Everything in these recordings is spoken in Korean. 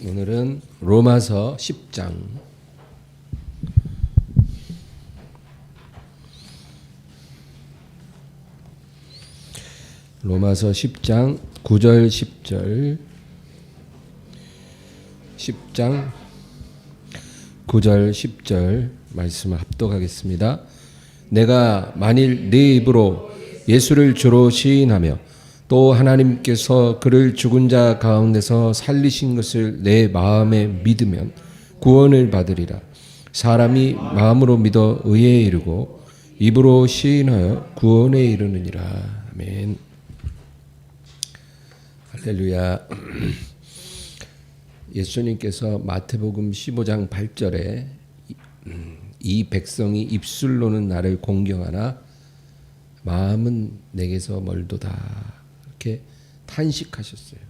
오늘은 로마서 10장 로마서 10장 9절 10절 10장 9절 10절 말씀을 합독하겠습니다. 내가 만일 네 입으로 예수를 주로 시인하며 또 하나님께서 그를 죽은 자 가운데서 살리신 것을 내 마음에 믿으면 구원을 받으리라. 사람이 마음으로 믿어 의에 이르고 입으로 시인하여 구원에 이르느니라. 아멘. 할렐루야. 예수님께서 마태복음 15장 8절에 이 백성이 입술로는 나를 공경하나 마음은 내게서 멀도다. 이렇게 탄식하셨어요.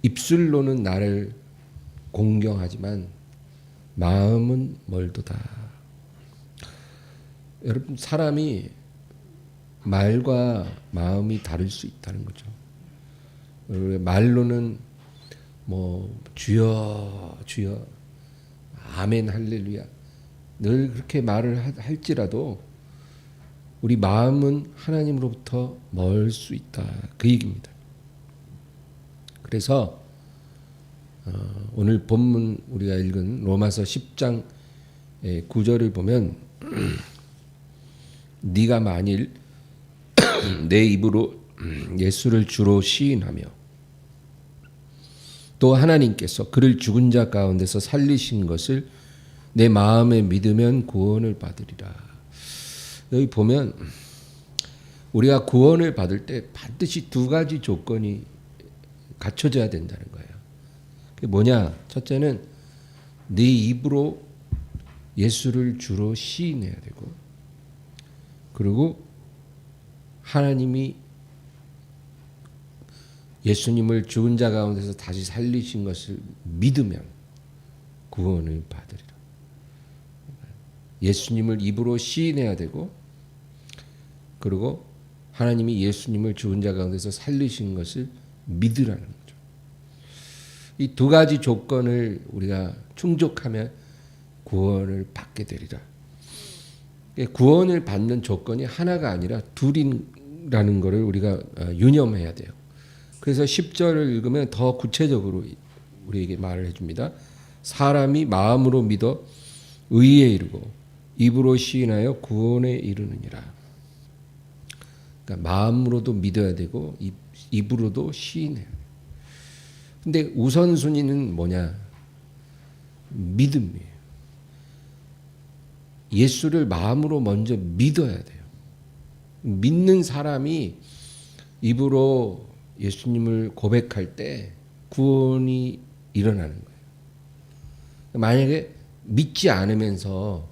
입술로는 나를 공경하지만 마음은 멀도다. 여러분, 사람이 말과 마음이 다를 수 있다는 거죠. 말로는 주여 주여 아멘 할렐루야 늘 그렇게 말을 할지라도 우리 마음은 하나님으로부터 멀 수 있다, 그 얘기입니다. 그래서 오늘 본문 우리가 읽은 로마서 10장 9절을 보면 네가 만일 내 입으로 예수를 주로 시인하며 또 하나님께서 그를 죽은 자 가운데서 살리신 것을 내 마음에 믿으면 구원을 받으리라. 여기 보면 우리가 구원을 받을 때 반드시 두 가지 조건이 갖춰져야 된다는 거예요. 그게 뭐냐? 첫째는 네 입으로 예수를 주로 시인해야 되고, 그리고 하나님이 예수님을 죽은 자 가운데서 다시 살리신 것을 믿으면 구원을 받으리라. 예수님을 입으로 시인해야 되고, 그리고 하나님이 예수님을 죽은 자 가운데서 살리신 것을 믿으라는 거죠. 이 두 가지 조건을 우리가 충족하면 구원을 받게 되리라. 구원을 받는 조건이 하나가 아니라 둘이라는 것을 우리가 유념해야 돼요. 그래서 10절을 읽으면 더 구체적으로 우리에게 말을 해줍니다. 사람이 마음으로 믿어 의에 이르고 입으로 시인하여 구원에 이르느니라. 그러니까 마음으로도 믿어야 되고 입으로도 시인해야 돼요. 근데 우선순위는 뭐냐? 믿음이에요. 예수를 마음으로 먼저 믿어야 돼요. 믿는 사람이 입으로 예수님을 고백할 때 구원이 일어나는 거예요. 만약에 믿지 않으면서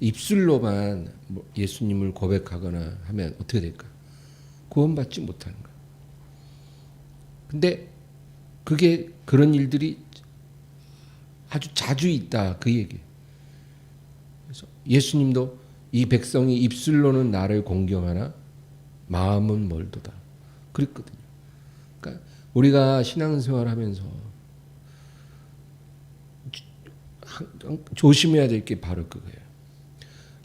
입술로만 예수님을 고백하거나 하면 어떻게 될까? 구원받지 못하는 거예요. 근데 그런 일들이 아주 자주 있다, 그 얘기예요. 그래서 예수님도 이 백성이 입술로는 나를 공경하나 마음은 멀도다, 그랬거든요. 그러니까 우리가 신앙생활하면서 조심해야 될 게 바로 그거예요.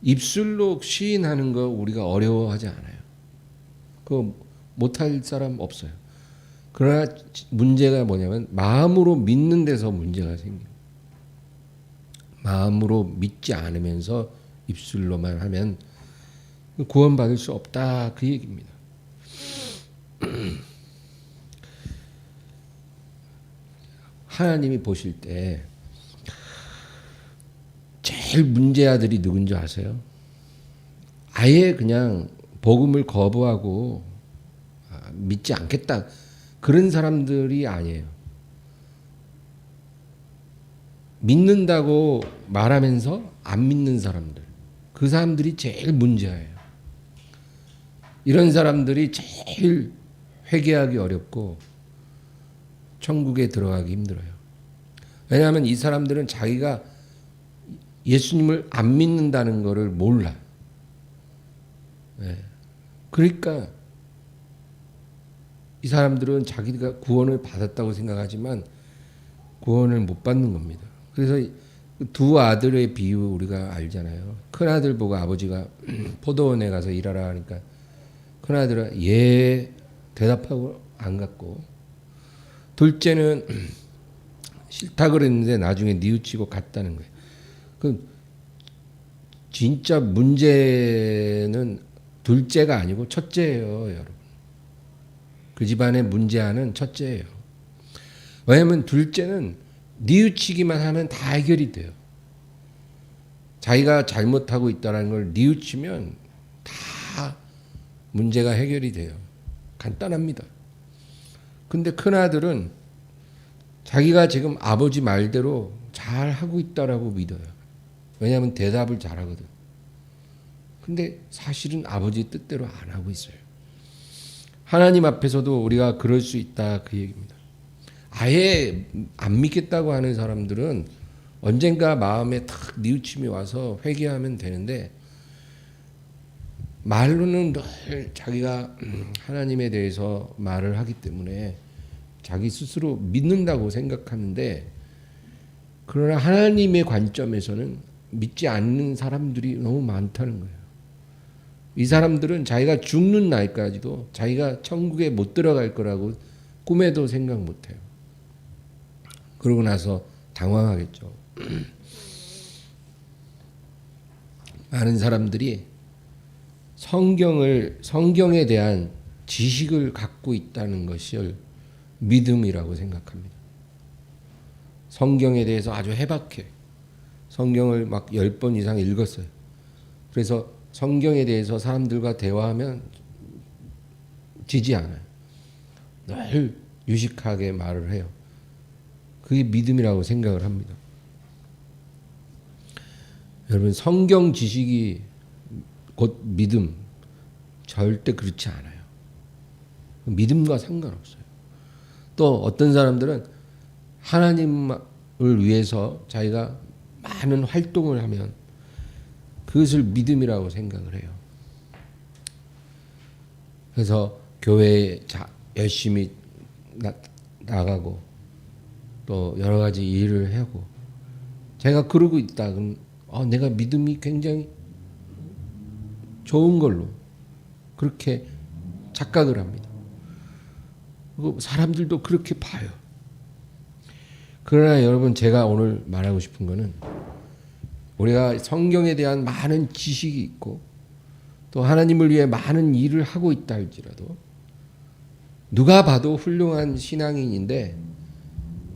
입술로 시인하는 거 우리가 어려워하지 않아요. 그거 못할 사람 없어요. 그러나 문제가 뭐냐면 마음으로 믿는 데서 문제가 생겨요. 마음으로 믿지 않으면서 입술로만 하면 구원받을 수 없다, 그 얘기입니다. 하나님이 보실 때 제일 문제아들이 누군지 아세요? 아예 그냥 복음을 거부하고 믿지 않겠다, 그런 사람들이 아니에요. 믿는다고 말하면서 안 믿는 사람들, 그 사람들이 제일 문제예요. 이런 사람들이 제일 회개하기 어렵고 천국에 들어가기 힘들어요. 왜냐하면 이 사람들은 자기가 예수님을 안 믿는다는 것을 몰라. 그러니까 이 사람들은 자기가 구원을 받았다고 생각하지만 구원을 못 받는 겁니다. 그래서 두 아들의 비유 우리가 알잖아요. 큰 아들 보고 아버지가 포도원에 가서 일하라 하니까 큰 아들은 예 대답하고 안 갔고, 둘째는 싫다 그랬는데 나중에 뉘우치고 갔다는 거예요. 그 진짜 문제는 둘째가 아니고 첫째예요, 여러분. 그 집안의 문제하는 첫째예요. 왜냐하면 둘째는 뉘우치기만 하면 다 해결이 돼요. 자기가 잘못하고 있다는 걸 뉘우치면 다 문제가 해결이 돼요. 간단합니다. 근데 큰아들은 자기가 지금 아버지 말대로 잘 하고 있다라고 믿어요. 왜냐하면 대답을 잘하거든. 근데 사실은 아버지 뜻대로 안 하고 있어요. 하나님 앞에서도 우리가 그럴 수 있다, 그 얘기입니다. 아예 안 믿겠다고 하는 사람들은 언젠가 마음에 탁 뉘우침이 와서 회개하면 되는데, 말로는 늘 자기가 하나님에 대해서 말을 하기 때문에 자기 스스로 믿는다고 생각하는데, 그러나 하나님의 관점에서는 믿지 않는 사람들이 너무 많다는 거예요. 이 사람들은 자기가 죽는 날까지도 자기가 천국에 못 들어갈 거라고 꿈에도 생각 못 해요. 그러고 나서 당황하겠죠. 많은 사람들이 성경에 대한 지식을 갖고 있다는 것을 믿음이라고 생각합니다. 성경에 대해서 아주 해박해. 성경을 막 10번 이상 읽었어요. 그래서 성경에 대해서 사람들과 대화하면 지지 않아요. 늘 유식하게 말을 해요. 그게 믿음이라고 생각을 합니다. 여러분, 성경 지식이 곧 믿음, 절대 그렇지 않아요. 믿음과 상관없어요. 또 어떤 사람들은 하나님을 위해서 자기가 많은 활동을 하면 그것을 믿음이라고 생각을 해요. 그래서 교회에 열심히 나가고 또 여러 가지 일을 하고, 제가 그러고 있다 그럼 내가 믿음이 굉장히 좋은 걸로 그렇게 착각을 합니다. 사람들도 그렇게 봐요. 그러나 여러분, 제가 오늘 말하고 싶은 거는, 우리가 성경에 대한 많은 지식이 있고 또 하나님을 위해 많은 일을 하고 있다 할지라도, 누가 봐도 훌륭한 신앙인인데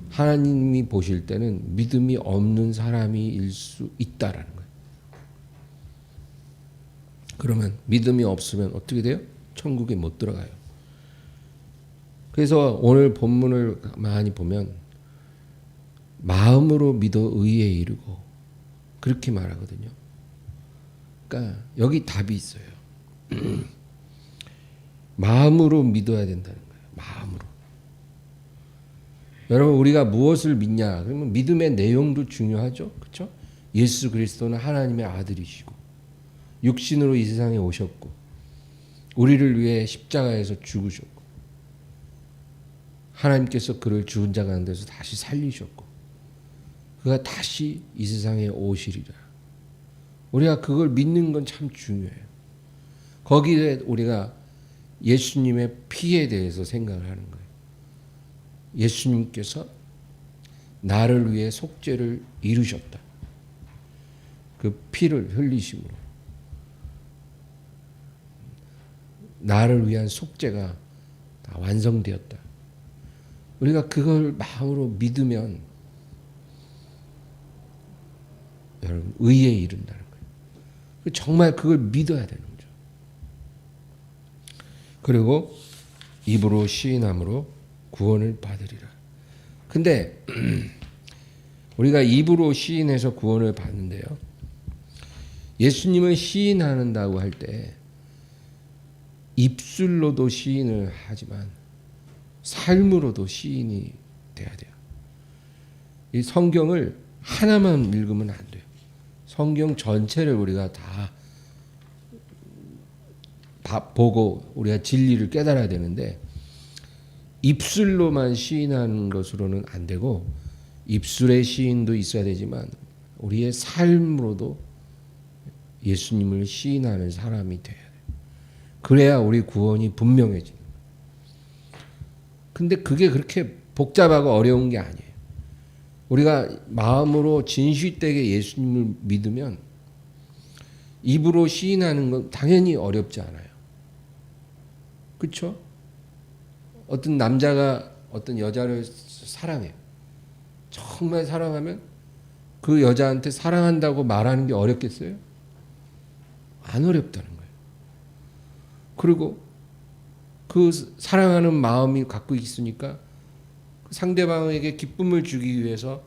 하나님이 보실 때는 믿음이 없는 사람일 수 있다라는 거예요. 그러면 믿음이 없으면 어떻게 돼요? 천국에 못 들어가요. 그래서 오늘 본문을 많이 보면 마음으로 믿어 의에 이르고 그렇게 말하거든요. 그러니까 여기 답이 있어요. 마음으로 믿어야 된다는 거예요. 마음으로. 여러분, 우리가 무엇을 믿냐? 그러면 믿음의 내용도 중요하죠. 그렇죠? 예수 그리스도는 하나님의 아들이시고 육신으로 이 세상에 오셨고 우리를 위해 십자가에서 죽으셨고 하나님께서 그를 죽은 자 가운데서 다시 살리셨고 그가 다시 이 세상에 오시리라. 우리가 그걸 믿는 건 참 중요해요. 거기에 우리가 예수님의 피에 대해서 생각을 하는 거예요. 예수님께서 나를 위해 속죄를 이루셨다. 그 피를 흘리심으로 나를 위한 속죄가 다 완성되었다. 우리가 그걸 마음으로 믿으면 여러분, 의에 이른다는 거예요. 정말 그걸 믿어야 되는 거죠. 그리고 입으로 시인함으로 구원을 받으리라. 근데 우리가 입으로 시인해서 구원을 받는데요, 예수님을 시인한다고 할 때 입술로도 시인을 하지만 삶으로도 시인이 돼야 돼요. 이 성경을 하나만 읽으면 안 돼요. 성경 전체를 우리가 다 보고 우리가 진리를 깨달아야 되는데, 입술로만 시인하는 것으로는 안 되고 입술의 시인도 있어야 되지만 우리의 삶으로도 예수님을 시인하는 사람이 돼야 돼요. 그래야 우리 구원이 분명해지는 거예요. 근데 그게 그렇게 복잡하고 어려운 게 아니에요. 우리가 마음으로 진실되게 예수님을 믿으면 입으로 시인하는 건 당연히 어렵지 않아요. 그렇죠? 어떤 남자가 어떤 여자를 사랑해요. 정말 사랑하면 그 여자한테 사랑한다고 말하는 게 어렵겠어요? 안 어렵다는 거예요. 그리고 그 사랑하는 마음이 갖고 있으니까 상대방에게 기쁨을 주기 위해서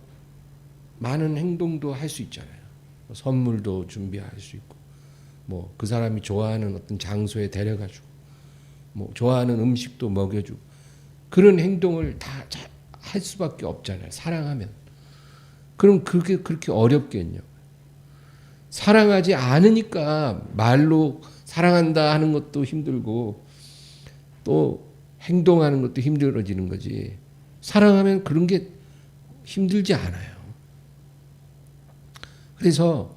많은 행동도 할 수 있잖아요. 선물도 준비할 수 있고, 뭐 그 사람이 좋아하는 어떤 장소에 데려가주고, 뭐 좋아하는 음식도 먹여주고, 그런 행동을 다 할 수밖에 없잖아요. 사랑하면. 그럼 그게 그렇게 어렵겠냐? 사랑하지 않으니까 말로 사랑한다 하는 것도 힘들고 또 행동하는 것도 힘들어지는 거지. 사랑하면 그런 게 힘들지 않아요. 그래서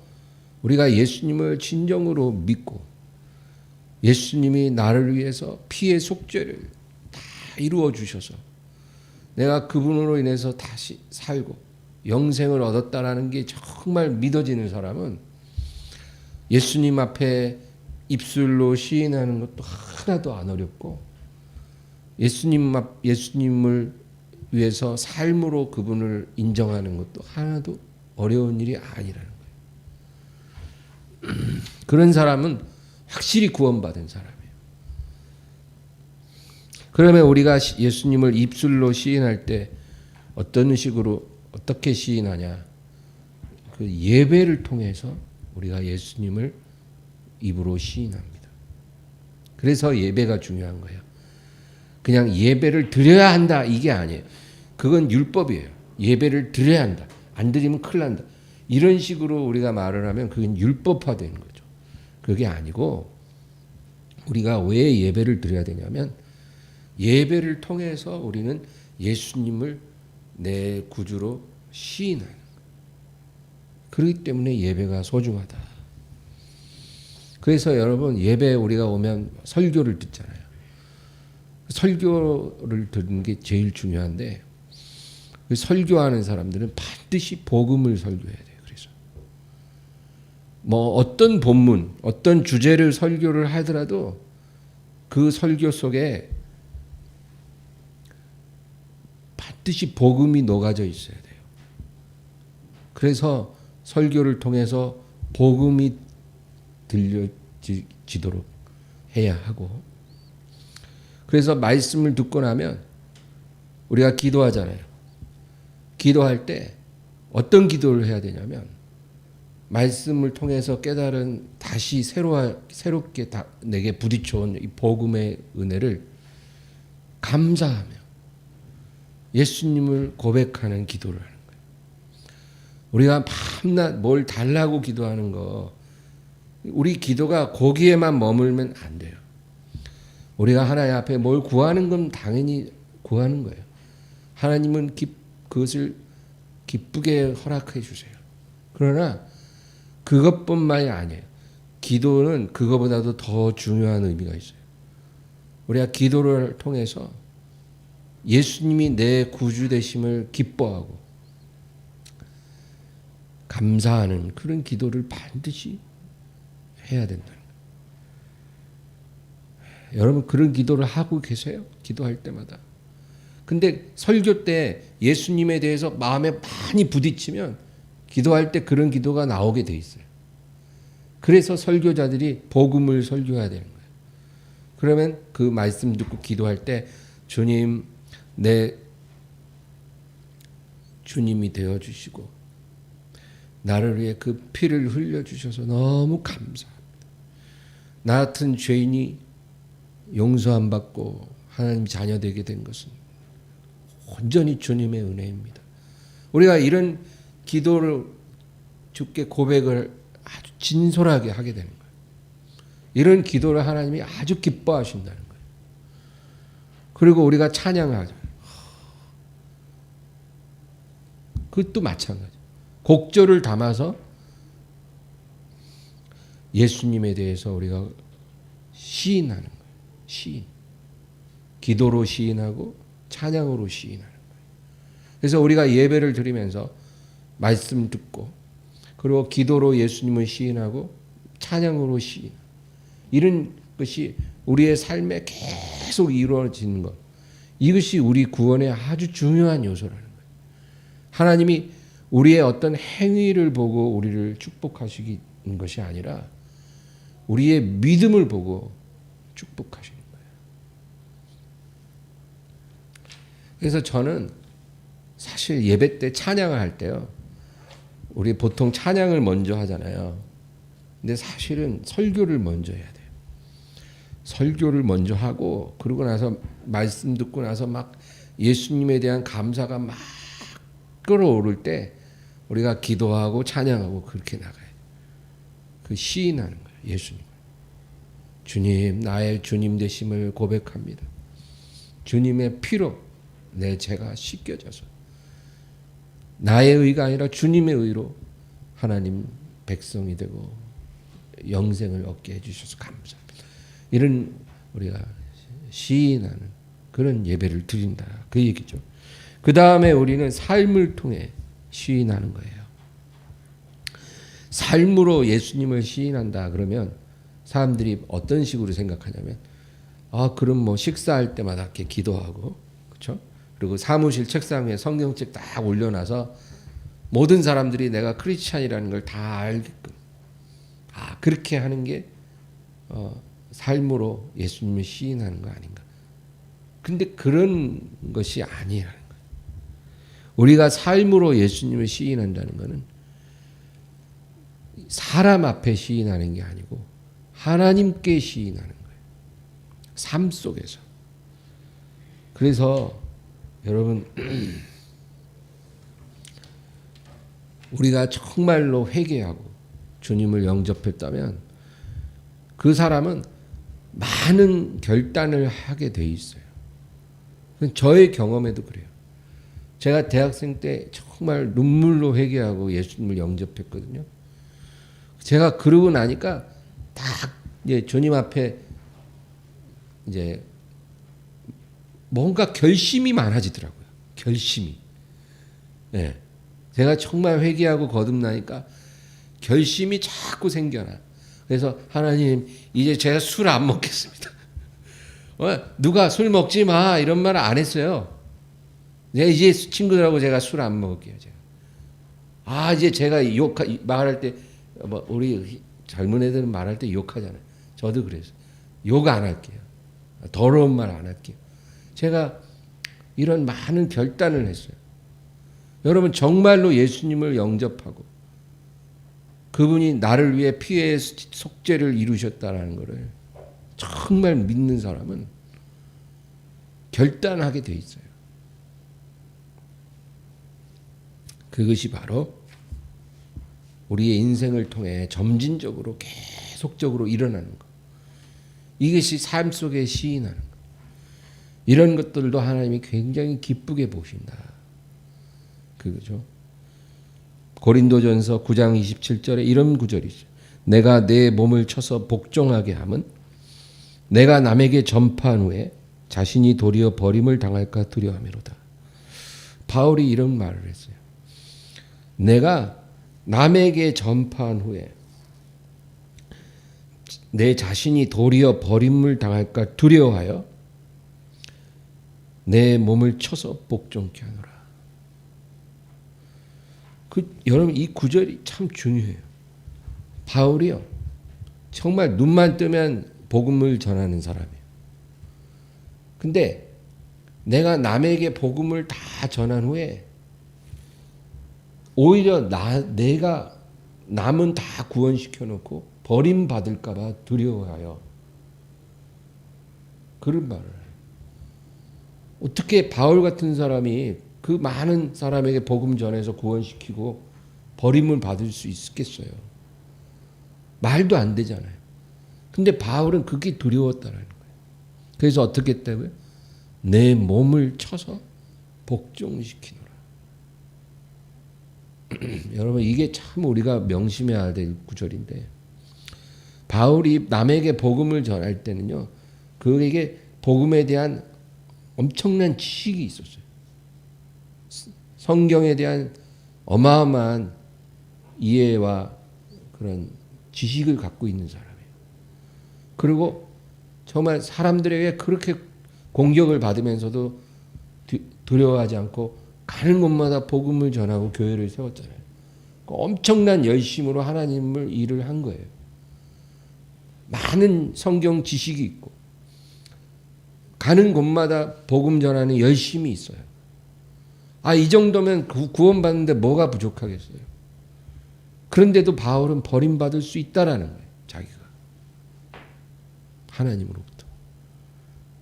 우리가 예수님을 진정으로 믿고 예수님이 나를 위해서 피의 속죄를 다 이루어 주셔서 내가 그분으로 인해서 다시 살고 영생을 얻었다라는 게 정말 믿어지는 사람은 예수님 앞에 입술로 시인하는 것도 하나도 안 어렵고 예수님을 위해서 삶으로 그분을 인정하는 것도 하나도 어려운 일이 아니라는 거예요. 그런 사람은 확실히 구원받은 사람이에요. 그러면 우리가 예수님을 입술로 시인할 때 어떤 식으로 어떻게 시인하냐? 그 예배를 통해서 우리가 예수님을 입으로 시인합니다. 그래서 예배가 중요한 거예요. 그냥 예배를 드려야 한다 이게 아니에요. 그건 율법이에요. 예배를 드려야 한다. 안 드리면 큰일 난다. 이런 식으로 우리가 말을 하면 그건 율법화되는 거죠. 그게 아니고 우리가 왜 예배를 드려야 되냐면 예배를 통해서 우리는 예수님을 내 구주로 시인하는 거예요. 그렇기 때문에 예배가 소중하다. 그래서 여러분 예배 우리가 오면 설교를 듣잖아요. 설교를 듣는 게 제일 중요한데 설교하는 사람들은 반드시 복음을 설교해야 돼요. 그래서 뭐 어떤 본문, 어떤 주제를 설교를 하더라도 그 설교 속에 반드시 복음이 녹아져 있어야 돼요. 그래서 설교를 통해서 복음이 들려지도록 해야 하고 그래서 말씀을 듣고 나면 우리가 기도하잖아요. 기도할 때 어떤 기도를 해야 되냐면 말씀을 통해서 깨달은 다시 새롭게 내게 부딪혀온 이 복음의 은혜를 감사하며 예수님을 고백하는 기도를 하는 거예요. 우리가 밤낮 뭘 달라고 기도하는 거 우리 기도가 거기에만 머물면 안 돼요. 우리가 하나님 앞에 뭘 구하는 건 당연히 구하는 거예요. 하나님은 그것을 기쁘게 허락해 주세요. 그러나 그것뿐만이 아니에요. 기도는 그거보다도 더 중요한 의미가 있어요. 우리가 기도를 통해서 예수님이 내 구주 되심을 기뻐하고 감사하는 그런 기도를 반드시 해야 된다는 거예요. 여러분 그런 기도를 하고 계세요? 기도할 때마다. 근데 설교 때 예수님에 대해서 마음에 많이 부딪히면 기도할 때 그런 기도가 나오게 돼 있어요. 그래서 설교자들이 복음을 설교해야 되는 거예요. 그러면 그 말씀 듣고 기도할 때 주님 내 주님이 되어주시고 나를 위해 그 피를 흘려주셔서 너무 감사합니다. 나 같은 죄인이 용서함 받고 하나님 자녀 되게 된 것은 온전히 주님의 은혜입니다. 우리가 이런 기도를 주께 고백을 아주 진솔하게 하게 되는 거예요. 이런 기도를 하나님이 아주 기뻐하신다는 거예요. 그리고 우리가 찬양하죠. 그것도 마찬가지. 곡절을 담아서 예수님에 대해서 우리가 시인하는 거예요. 시인. 기도로 시인하고 찬양으로 시인하는 거예요. 그래서 우리가 예배를 드리면서 말씀 듣고 그리고 기도로 예수님을 시인하고 찬양으로 시인. 이런 것이 우리의 삶에 계속 이루어지는 것. 이것이 우리 구원의 아주 중요한 요소라는 거예요. 하나님이 우리의 어떤 행위를 보고 우리를 축복하시는 것이 아니라 우리의 믿음을 보고 축복하시는 거예요. 그래서 저는 사실 예배 때 찬양을 할 때요. 우리 보통 찬양을 먼저 하잖아요. 근데 사실은 설교를 먼저 해야 돼요. 설교를 먼저 하고 그러고 나서 말씀 듣고 나서 막 예수님에 대한 감사가 막 끌어오를 때 우리가 기도하고 찬양하고 그렇게 나가요. 그 시인하는 거예요. 예수님. 주님, 나의 주님 되심을 고백합니다. 주님의 피로 내 죄가 씻겨져서 나의 의가 아니라 주님의 의로 하나님 백성이 되고 영생을 얻게 해주셔서 감사합니다. 이런 우리가 시인하는 그런 예배를 드린다. 그 얘기죠. 그 다음에 우리는 삶을 통해 시인하는 거예요. 삶으로 예수님을 시인한다 그러면 사람들이 어떤 식으로 생각하냐면 그럼 뭐 식사할 때마다 이렇게 기도하고 그렇죠? 그리고 사무실 책상 위에 성경책 딱 올려놔서 모든 사람들이 내가 크리스찬이라는 걸 다 알게끔 그렇게 하는 게 삶으로 예수님을 시인하는 거 아닌가? 근데 그런 것이 아니라는 거예요. 우리가 삶으로 예수님을 시인한다는 것은 사람 앞에 시인하는 게 아니고 하나님께 시인하는 거예요. 삶 속에서. 그래서 여러분 우리가 정말로 회개하고 주님을 영접했다면 그 사람은 많은 결단을 하게 돼 있어요. 저의 경험에도 그래요. 제가 대학생 때 정말 눈물로 회개하고 예수님을 영접했거든요. 제가 그러고 나니까 딱 이제 주님 앞에 이제 뭔가 결심이 많아지더라고요. 결심이. 예. 제가 정말 회개하고 거듭나니까 결심이 자꾸 생겨나. 그래서 하나님 이제 제가 술 안 먹겠습니다. 누가 술 먹지 마 이런 말 안 했어요. 이제 친구들하고 제가 술 안 먹을게요. 제가. 이제 제가 말할 때 우리 젊은 애들은 말할 때 욕하잖아요. 저도 그래서 욕 안 할게요. 더러운 말 안 할게요. 제가 이런 많은 결단을 했어요. 여러분 정말로 예수님을 영접하고 그분이 나를 위해 피의 속죄를 이루셨다는 것을 정말 믿는 사람은 결단하게 돼 있어요. 그것이 바로 우리의 인생을 통해 점진적으로 계속적으로 일어나는 것. 이것이 삶 속에 시인하는 것. 이런 것들도 하나님이 굉장히 기쁘게 보신다. 그거죠. 고린도전서 9장 27절에 이런 구절이죠. 내가 내 몸을 쳐서 복종하게 함은 내가 남에게 전파한 후에 자신이 도리어 버림을 당할까 두려워함이로다. 바울이 이런 말을 했어요. 내가 남에게 전파한 후에 내 자신이 도리어 버림을 당할까 두려워하여 내 몸을 쳐서 복종케 하노라. 여러분 이 구절이 참 중요해요. 바울이요. 정말 눈만 뜨면 복음을 전하는 사람이에요. 근데 내가 남에게 복음을 다 전한 후에 오히려 내가 남은 다 구원시켜 놓고 버림받을까 봐 두려워하여 그런 말을 해요. 어떻게 바울 같은 사람이 그 많은 사람에게 복음 전해서 구원시키고 버림을 받을 수 있겠어요? 말도 안 되잖아요. 근데 바울은 그게 두려웠다는 거예요. 그래서 어떻게 했다고요? 내 몸을 쳐서 복종시키노라. 여러분 이게 참 우리가 명심해야 될 구절인데, 바울이 남에게 복음을 전할 때는요, 그에게 복음에 대한 엄청난 지식이 있었어요. 성경에 대한 어마어마한 이해와 그런 지식을 갖고 있는 사람이에요. 그리고 정말 사람들에게 그렇게 공격을 받으면서도 두려워하지 않고 가는 곳마다 복음을 전하고 교회를 세웠잖아요. 엄청난 열심으로 하나님을 일을 한 거예요. 많은 성경 지식이 있고 가는 곳마다 복음 전하는 열심이 있어요. 이 정도면 구원받는데 뭐가 부족하겠어요. 그런데도 바울은 버림받을 수 있다라는 거예요. 자기가 하나님으로부터.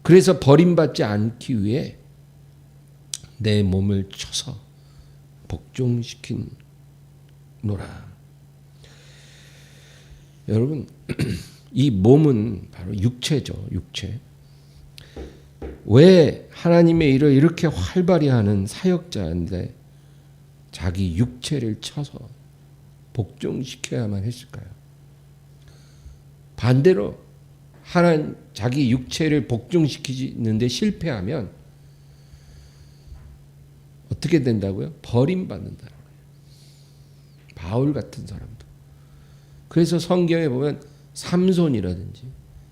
그래서 버림받지 않기 위해 내 몸을 쳐서 복종시킨 노라. 여러분 이 몸은 바로 육체죠. 육체. 왜 하나님의 일을 이렇게 활발히 하는 사역자인데 자기 육체를 쳐서 복종시켜야만 했을까요? 반대로 자기 육체를 복종시키는데 실패하면 어떻게 된다고요? 버림받는다는 거예요. 바울 같은 사람도. 그래서 성경에 보면 삼손이라든지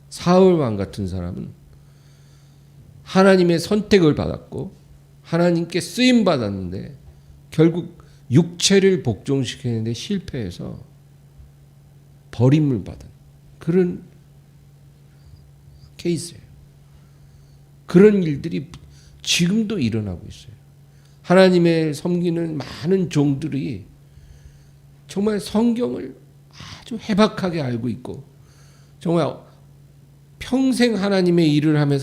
사울 왕 같은 사람은 하나님의 선택을 받았고 하나님께 쓰임 받았는데 결국 육체를 복종시키는데 실패해서 버림을 받은 그런 케이스예요. 그런 일들이 지금도 일어나고 있어요. 하나님의 섬기는 많은 종들이 정말 성경을 아주 해박하게 알고 있고 정말 평생 하나님의 일을 하며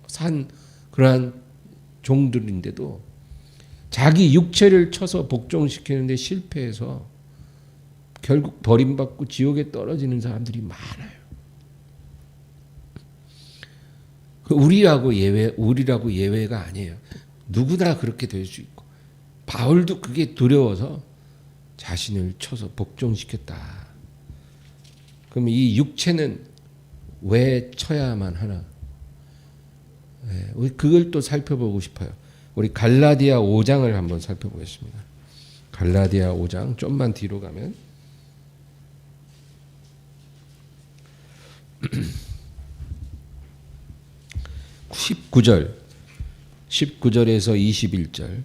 산 그러한 종들인데도 자기 육체를 쳐서 복종시키는데 실패해서 결국 버림받고 지옥에 떨어지는 사람들이 많아요. 우리라고 예외가 아니에요. 누구나 그렇게 될 수 있고 바울도 그게 두려워서 자신을 쳐서 복종시켰다. 그럼 이 육체는 왜 쳐야만 하나? 우리 그걸 또 살펴보고 싶어요. 우리 갈라디아 5장을 한번 살펴보겠습니다. 갈라디아 5장 좀만 뒤로 가면 19절에서 21절.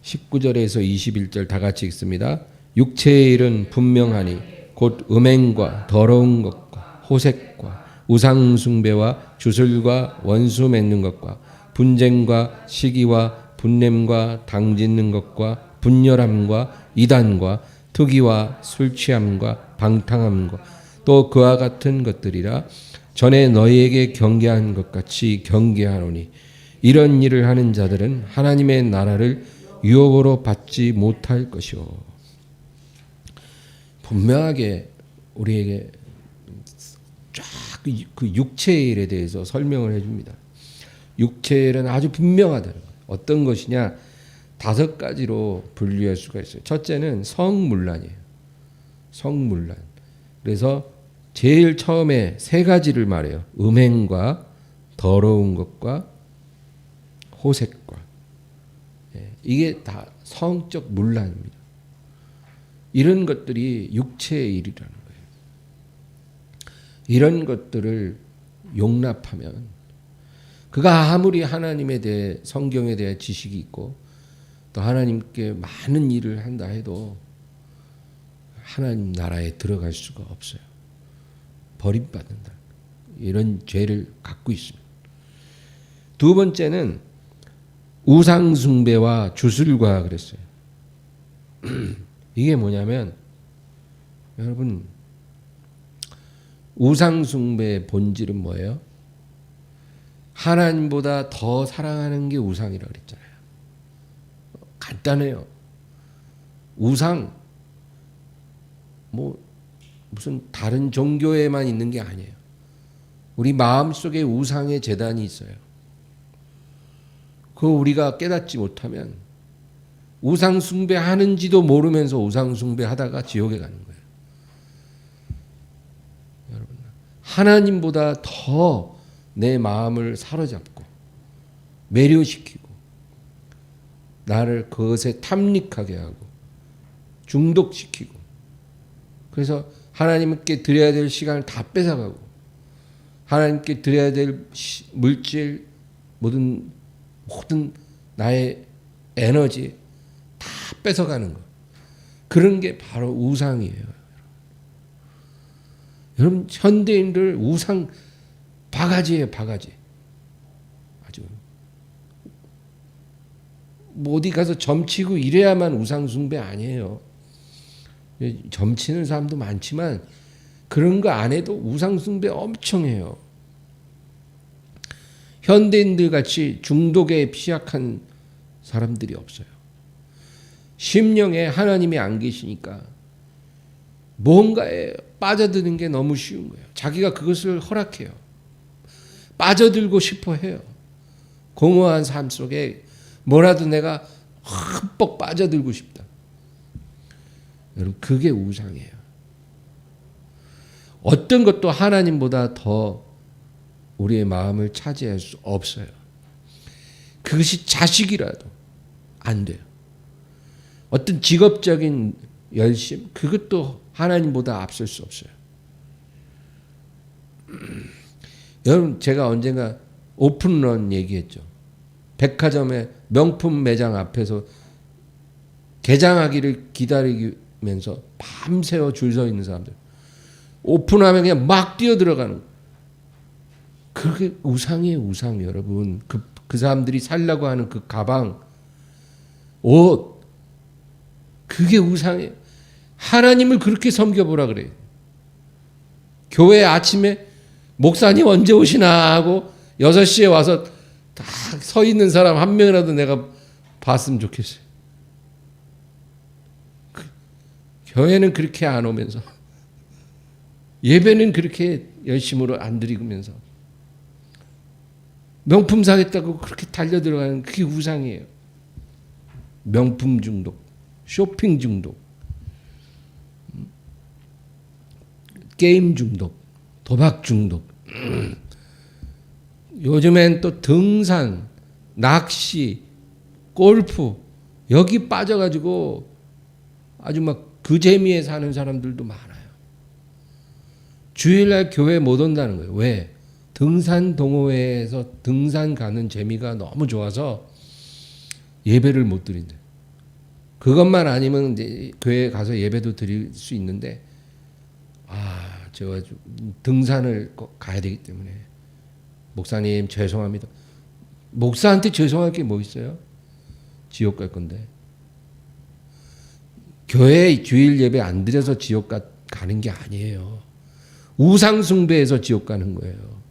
19절에서 21절 다 같이 읽습니다. 육체의 일은 분명하니 곧 음행과 더러운 것과 호색과 우상숭배와 주술과 원수 맺는 것과 분쟁과 시기와 분냄과 당짓는 것과 분열함과 이단과 투기와 술취함과 방탕함과 또 그와 같은 것들이라. 전에 너희에게 경계한 것 같이 경계하노니 이런 일을 하는 자들은 하나님의 나라를 유업으로 받지 못할 것이요. 분명하게 우리에게 쫙 그 육체의 일에 대해서 설명을 해줍니다. 육체의 일은 아주 분명하다. 어떤 것이냐? 5가지로 분류할 수가 있어요. 첫째는 성문란이에요. 성문란. 그래서 제일 처음에 3가지를 말해요. 음행과 더러운 것과 호색과. 이게 다 성적 문란입니다. 이런 것들이 육체의 일이라는 거예요. 이런 것들을 용납하면 그가 아무리 하나님에 대해 성경에 대해 지식이 있고 또 하나님께 많은 일을 한다 해도 하나님 나라에 들어갈 수가 없어요. 버림받는다. 이런 죄를 갖고 있습니다. 두 번째는 우상숭배와 주술과 그랬어요. 이게 뭐냐면 여러분 우상숭배의 본질은 뭐예요? 하나님보다 더 사랑하는 게 우상이라고 그랬잖아요. 간단해요. 우상 무슨 다른 종교에만 있는 게 아니에요. 우리 마음속에 우상의 제단이 있어요. 그거 우리가 깨닫지 못하면 우상 숭배하는지도 모르면서 우상 숭배하다가 지옥에 가는 거예요. 여러분, 하나님보다 더 내 마음을 사로잡고 매료시키고 나를 그것에 탐닉하게 하고 중독시키고, 그래서 하나님께 드려야 될 시간을 다 뺏어가고 하나님께 드려야 될 물질, 모든 나의 에너지 다 뺏어가는 거. 그런 게 바로 우상이에요. 여러분, 현대인들 우상 바가지예요, 바가지. 아주 뭐 어디 가서 점치고 이래야만 우상 숭배 아니에요. 점치는 사람도 많지만 그런 거 안 해도 우상 숭배 엄청 해요. 현대인들 같이 중독에 취약한 사람들이 없어요. 심령에 하나님이 안 계시니까 뭔가에 빠져드는 게 너무 쉬운 거예요. 자기가 그것을 허락해요. 빠져들고 싶어 해요. 공허한 삶 속에 뭐라도 내가 흠뻑 빠져들고 싶다. 여러분, 그게 우상이에요. 어떤 것도 하나님보다 더 우리의 마음을 차지할 수 없어요. 그것이 자식이라도 안 돼요. 어떤 직업적인 열심, 그것도 하나님보다 앞설 수 없어요. 여러분, 제가 언젠가 오픈런 얘기했죠. 백화점의 명품 매장 앞에서 개장하기를 기다리면서 밤새워 줄 서 있는 사람들, 오픈하면 그냥 막 뛰어들어가는 거예요. 그게 우상이에요, 우상. 여러분, 그 사람들이 살려고 하는 그 가방, 옷, 그게 우상이에요. 하나님을 그렇게 섬겨보라 그래요. 교회 아침에 목사님 언제 오시나 하고 6시에 와서 딱 서 있는 사람 한 명이라도 내가 봤으면 좋겠어요. 교회는 그렇게 안 오면서, 예배는 그렇게 열심으로 안 드리면서, 명품 사겠다고 그렇게 달려들어가는, 그게 우상이에요. 명품 중독, 쇼핑 중독, 게임 중독, 도박 중독. 요즘엔 또 등산, 낚시, 골프, 여기 빠져가지고 아주 막 그 재미에 사는 사람들도 많아요. 주일날 교회 못 온다는 거예요. 왜? 등산 동호회에서 등산 가는 재미가 너무 좋아서 예배를 못 드린대. 그것만 아니면 이제 교회에 가서 예배도 드릴 수 있는데, 제가 등산을 꼭 가야 되기 때문에 목사님 죄송합니다. 목사한테 죄송할 게 뭐 있어요? 지옥 갈 건데. 교회 주일 예배 안 드려서 지옥 가는 게 아니에요. 우상 숭배해서 지옥 가는 거예요.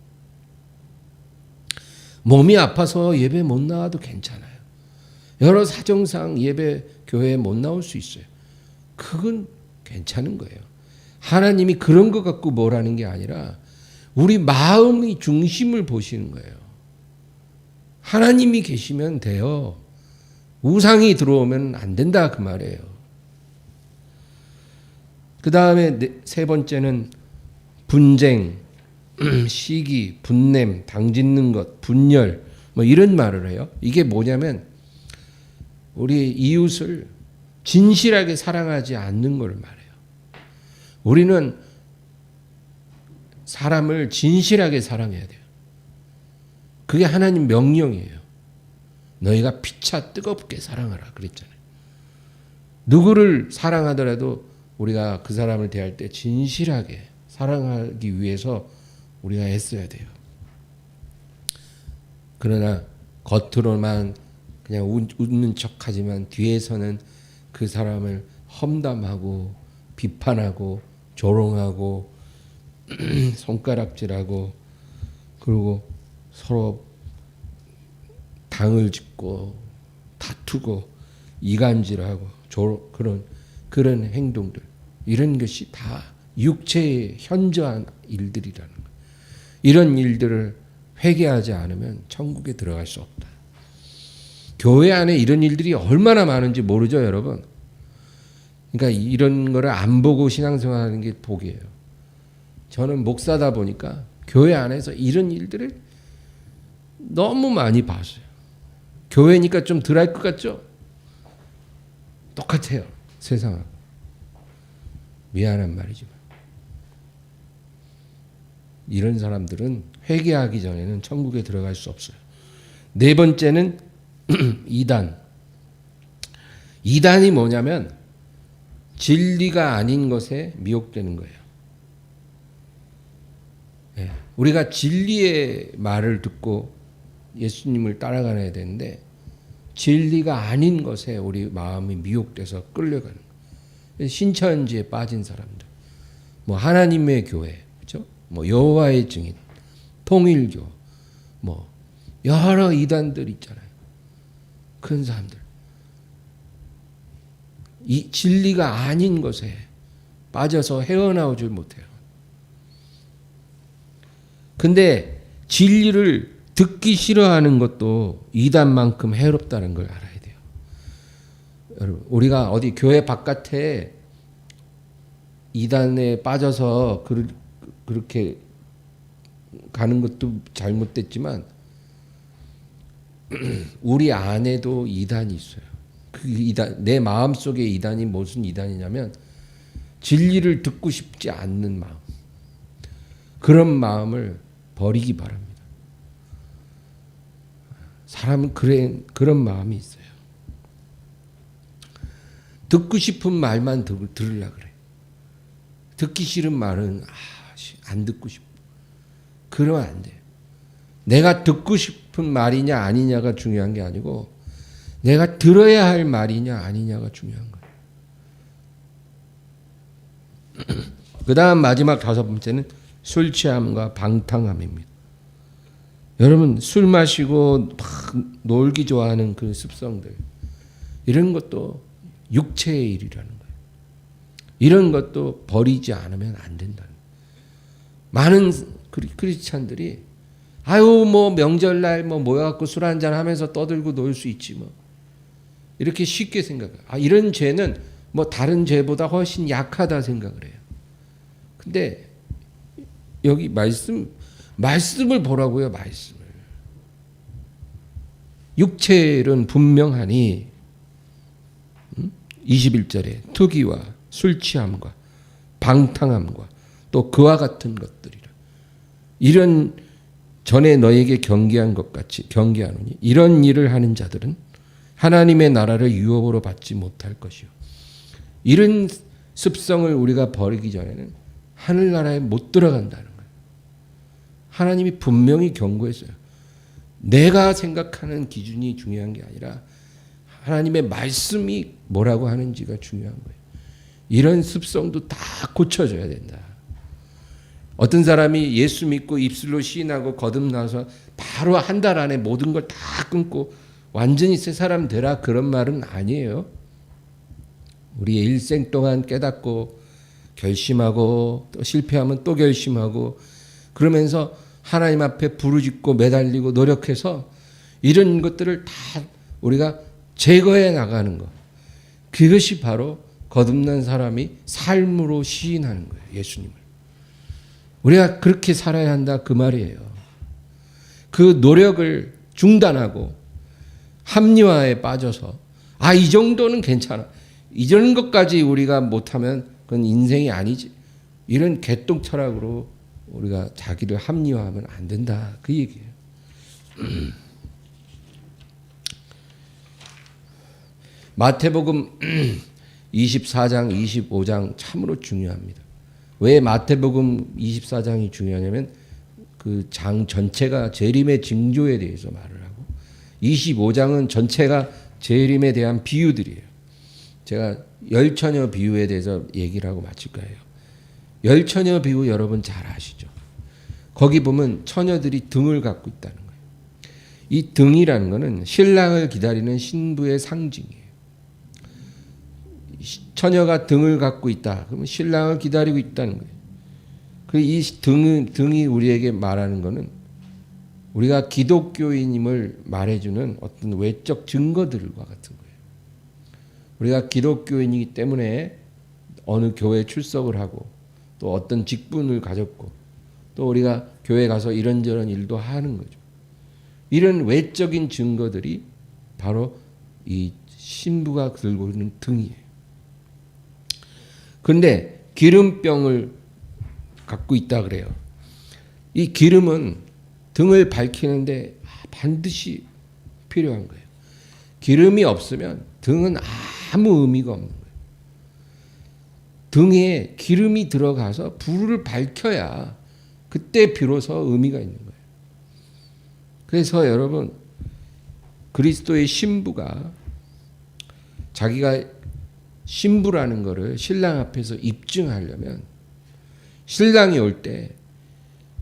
몸이 아파서 예배 못 나와도 괜찮아요. 여러 사정상 예배 교회에 못 나올 수 있어요. 그건 괜찮은 거예요. 하나님이 그런 것 갖고 뭐라는 게 아니라 우리 마음의 중심을 보시는 거예요. 하나님이 계시면 돼요. 우상이 들어오면 안 된다, 그 말이에요. 그 다음에 세 번째는 분쟁, 시기, 분냄, 당짓는 것, 분열, 뭐 이런 말을 해요. 이게 뭐냐면 우리 이웃을 진실하게 사랑하지 않는 걸 말해요. 우리는 사람을 진실하게 사랑해야 돼요. 그게 하나님 명령이에요. 너희가 피차 뜨겁게 사랑하라 그랬잖아요. 누구를 사랑하더라도 우리가 그 사람을 대할 때 진실하게 사랑하기 위해서 우리가 애써야 돼요. 그러나 겉으로만 그냥 웃는 척하지만 뒤에서는 그 사람을 험담하고 비판하고 조롱하고 손가락질하고, 그리고 서로 당을 짓고 다투고 이간질하고 그런 행동들, 이런 것이 다 육체의 현저한 일들이라는 거예요. 이런 일들을 회개하지 않으면 천국에 들어갈 수 없다. 교회 안에 이런 일들이 얼마나 많은지 모르죠, 여러분. 그러니까 이런 거를 안 보고 신앙생활하는 게 복이에요. 저는 목사다 보니까 교회 안에서 이런 일들을 너무 많이 봤어요. 교회니까 좀 덜 할 것 같죠? 똑같아요, 세상하고. 미안한 말이지만 이런 사람들은 회개하기 전에는 천국에 들어갈 수 없어요. 네 번째는 이단. 이단이 뭐냐면 진리가 아닌 것에 미혹되는 거예요. 예, 우리가 진리의 말을 듣고 예수님을 따라가야 되는데 진리가 아닌 것에 우리 마음이 미혹돼서 끌려가는 거예요. 신천지에 빠진 사람들, 뭐 하나님의 교회, 그렇죠? 뭐 여호와의 증인, 통일교, 뭐 여러 이단들 있잖아요. 그런 사람들, 이 진리가 아닌 것에 빠져서 헤어나오질 못해요. 근데 진리를 듣기 싫어하는 것도 이단만큼 해롭다는 걸 알아야 돼요. 여러분, 우리가 어디 교회 바깥에 이단에 빠져서 그렇게 가는 것도 잘못됐지만 우리 안에도 이단이 있어요. 그 이단, 내 마음 속에 이단이 무슨 이단이냐면 진리를 듣고 싶지 않는 마음. 그런 마음을 버리기 바랍니다. 사람은 그런 마음이 있어요. 듣고 싶은 말만 들으려고 그래. 듣기 싫은 말은 안 듣고 싶어. 그러면 안 돼요. 내가 듣고 싶은 말이냐 아니냐가 중요한 게 아니고 내가 들어야 할 말이냐 아니냐가 중요한 거예요. 그 다음 마지막 다섯 번째는 술 취함과 방탕함입니다. 여러분, 술 마시고 막 놀기 좋아하는 그 습성들, 이런 것도 육체의 일이라는 거예요. 이런 것도 버리지 않으면 안 된다는 거예요. 많은 크리스찬들이 아유 뭐 명절날 뭐 모여갖고 술 한잔 하면서 떠들고 놀 수 있지 뭐 이렇게 쉽게 생각해요. 이런 죄는 뭐 다른 죄보다 훨씬 약하다 생각을 해요. 근데 여기 말씀을 보라고요. 말씀을. 육체는 분명하니 21절에 투기와 술 취함과 방탕함과 또 그와 같은 것들이라. 이런 전에 너에게 경계한 것 같이 경계하노니 이런 일을 하는 자들은 하나님의 나라를 유업으로 받지 못할 것이요. 이런 습성을 우리가 버리기 전에는 하늘나라에 못 들어간다는 거예요. 하나님이 분명히 경고했어요. 내가 생각하는 기준이 중요한 게 아니라 하나님의 말씀이 뭐라고 하는지가 중요한 거예요. 이런 습성도 다 고쳐져야 된다. 어떤 사람이 예수 믿고 입술로 시인하고 거듭나서 바로 한 달 안에 모든 걸 다 끊고 완전히 새 사람 되라 그런 말은 아니에요. 우리의 일생 동안 깨닫고 결심하고 또 실패하면 또 결심하고 그러면서 하나님 앞에 부르짖고 매달리고 노력해서 이런 것들을 다 우리가 제거해 나가는 것. 그것이 바로 거듭난 사람이 삶으로 시인하는 거예요. 예수님을. 우리가 그렇게 살아야 한다 그 말이에요. 그 노력을 중단하고 합리화에 빠져서 이 정도는 괜찮아. 이런 것까지 우리가 못하면 그건 인생이 아니지. 이런 개똥 철학으로 우리가 자기를 합리화하면 안 된다 그 얘기예요. 마태복음 24장 25장 참으로 중요합니다. 왜 마태복음 24장이 중요하냐면 그 장 전체가 재림의 징조에 대해서 말을 하고 25장은 전체가 재림에 대한 비유들이에요. 제가 열처녀 비유에 대해서 얘기를 하고 마칠 거예요. 열처녀 비유 여러분 잘 아시죠? 거기 보면 처녀들이 등을 갖고 있다는 거예요. 이 등이라는 거는 신랑을 기다리는 신부의 상징이에요. 처녀가 등을 갖고 있다. 그러면 신랑을 기다리고 있다는 거예요. 이 등이 우리에게 말하는 것은 우리가 기독교인임을 말해주는 어떤 외적 증거들과 같은 거예요. 우리가 기독교인이기 때문에 어느 교회에 출석을 하고 또 어떤 직분을 가졌고 또 우리가 교회 가서 이런저런 일도 하는 거죠. 이런 외적인 증거들이 바로 이 신부가 들고 있는 등이에요. 그런데 기름병을 갖고 있다 그래요. 이 기름은 등을 밝히는데 반드시 필요한 거예요. 기름이 없으면 등은 아무 의미가 없는 거예요. 등에 기름이 들어가서 불을 밝혀야 그때 비로소 의미가 있는 거예요. 그래서 여러분, 그리스도의 신부가 자기가 신부라는 것을 신랑 앞에서 입증하려면 신랑이 올 때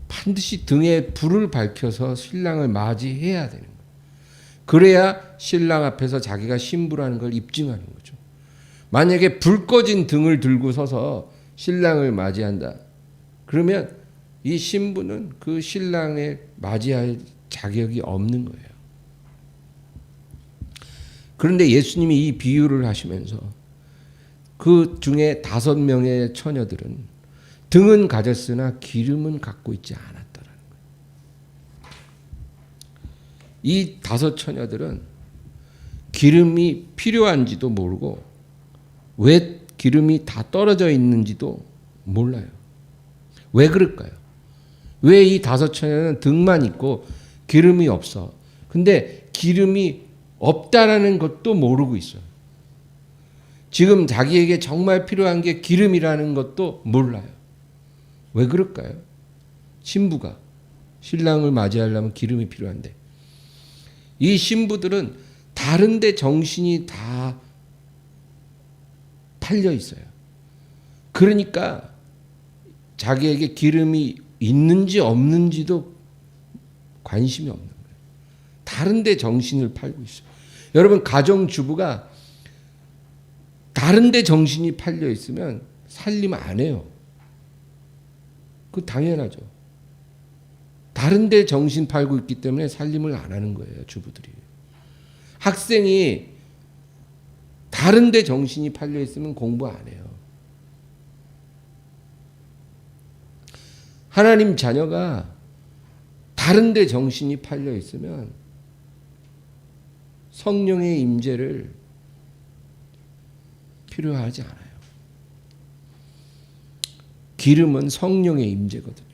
반드시 등에 불을 밝혀서 신랑을 맞이해야 되는 거예요. 그래야 신랑 앞에서 자기가 신부라는 걸 입증하는 거죠. 만약에 불 꺼진 등을 들고 서서 신랑을 맞이한다. 그러면 이 신부는 그 신랑을 맞이할 자격이 없는 거예요. 그런데 예수님이 이 비유를 하시면서 그 중에 5명의 처녀들은 등은 가졌으나 기름은 갖고 있지 않았다라는 거예요. 이 5 처녀들은 기름이 필요한지도 모르고 왜 기름이 다 떨어져 있는지도 몰라요. 왜 그럴까요? 왜 이 5 처녀는 등만 있고 기름이 없어? 근데 기름이 없다라는 것도 모르고 있어요. 지금 자기에게 정말 필요한 게 기름이라는 것도 몰라요. 왜 그럴까요? 신부가 신랑을 맞이하려면 기름이 필요한데 이 신부들은 다른 데 정신이 다 팔려 있어요. 그러니까 자기에게 기름이 있는지 없는지도 관심이 없는 거예요. 다른 데 정신을 팔고 있어요. 여러분, 가정주부가 다른 데 정신이 팔려 있으면 살림 안 해요. 그 당연하죠. 다른 데 정신 팔고 있기 때문에 살림을 안 하는 거예요, 주부들이. 학생이 다른 데 정신이 팔려 있으면 공부 안 해요. 하나님 자녀가 다른 데 정신이 팔려 있으면 성령의 임재를 필요하지 않아요. 기름은 성령의 임재거든요.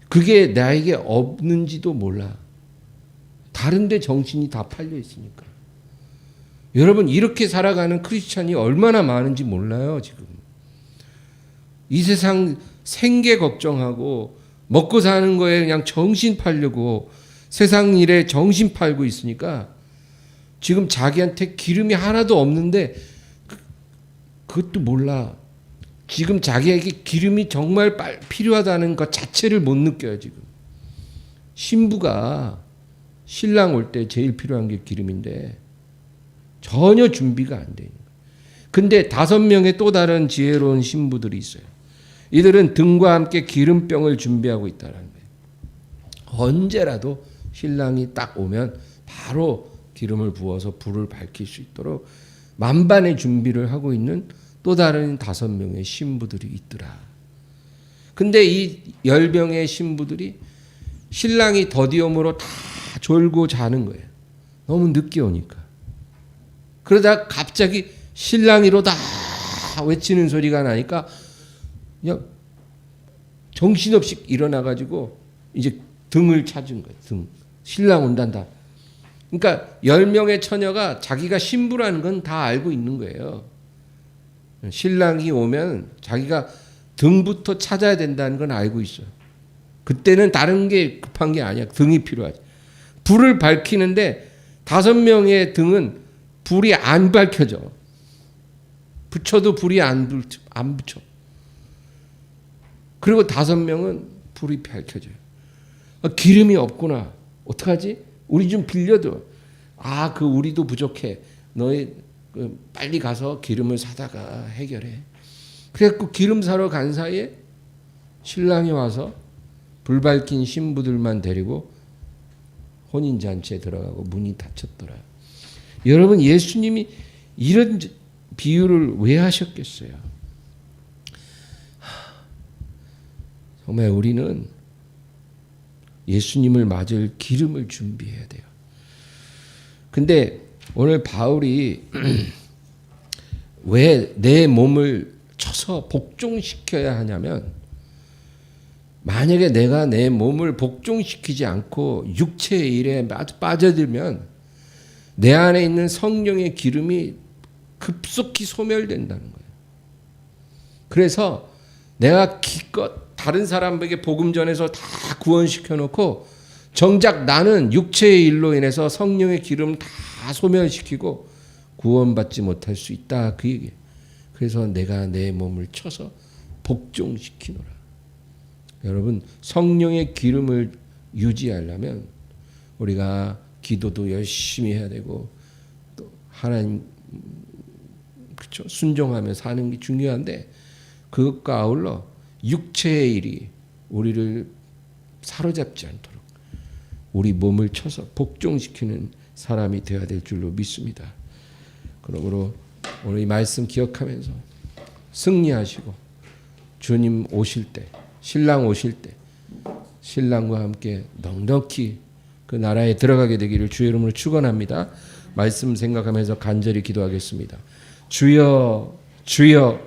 그게 나에게 없는지도 몰라. 다른 데 정신이 다 팔려 있으니까. 여러분, 이렇게 살아가는 크리스찬이 얼마나 많은지 몰라요, 지금. 이 세상 생계 걱정하고 먹고 사는 거에 그냥 정신 팔려고 세상 일에 정신 팔고 있으니까 지금 자기한테 기름이 하나도 없는데 그것도 몰라. 지금 자기에게 기름이 정말 필요하다는 것 자체를 못 느껴요, 지금. 신부가 신랑 올 때 제일 필요한 게 기름인데 전혀 준비가 안 돼 있는 거예요. 근데 5명의 또 다른 지혜로운 신부들이 있어요. 이들은 등과 함께 기름병을 준비하고 있다는 거예요. 언제라도 신랑이 딱 오면 바로 기름을 부어서 불을 밝힐 수 있도록 만반의 준비를 하고 있는 또 다른 5명의 신부들이 있더라. 근데 이 10명의 신부들이 신랑이 더디움으로 다 졸고 자는 거예요. 너무 늦게 오니까. 그러다 갑자기 신랑이로다 외치는 소리가 나니까 그냥 정신없이 일어나가지고 이제 등을 찾은 거예요. 등. 신랑 온단다. 그러니까 10명의 처녀가 자기가 신부라는 건 다 알고 있는 거예요. 신랑이 오면 자기가 등부터 찾아야 된다는 건 알고 있어요. 그때는 다른 게 급한 게 아니야. 등이 필요하지. 불을 밝히는데 5명의 등은 불이 안 밝혀져. 붙여도 불이 안 붙여. 그리고 5명은 불이 밝혀져요. 기름이 없구나. 어떡하지? 우리 좀 빌려줘. 우리도 부족해. 너희 빨리 가서 기름을 사다가 해결해. 그래갖고 기름 사러 간 사이에 신랑이 와서 불 밝힌 신부들만 데리고 혼인잔치에 들어가고 문이 닫혔더라. 여러분, 예수님이 이런 비유를 왜 하셨겠어요? 정말 우리는 예수님을 맞을 기름을 준비해야 돼요. 근데 오늘 바울이 왜 내 몸을 쳐서 복종시켜야 하냐면, 만약에 내가 내 몸을 복종시키지 않고 육체의 일에 빠져들면 내 안에 있는 성령의 기름이 급속히 소멸된다는 거예요. 그래서 내가 기껏 다른 사람에게 복음 전해서 다 구원시켜 놓고 정작 나는 육체의 일로 인해서 성령의 기름 다 소멸시키고 구원받지 못할 수 있다, 그 얘기예요. 그래서 내가 내 몸을 쳐서 복종시키노라. 여러분, 성령의 기름을 유지하려면 우리가 기도도 열심히 해야 되고 또 하나님, 그렇죠, 순종하며 사는 게 중요한데, 그것과 아울러 육체의 일이 우리를 사로잡지 않도록 우리 몸을 쳐서 복종시키는 사람이 되어야 될 줄로 믿습니다. 그러므로 오늘 이 말씀 기억하면서 승리하시고 주님 오실 때, 신랑 오실 때 신랑과 함께 넉넉히 그 나라에 들어가게 되기를 주의 이름으로 축원합니다. 말씀 생각하면서 간절히 기도하겠습니다. 주여, 주여,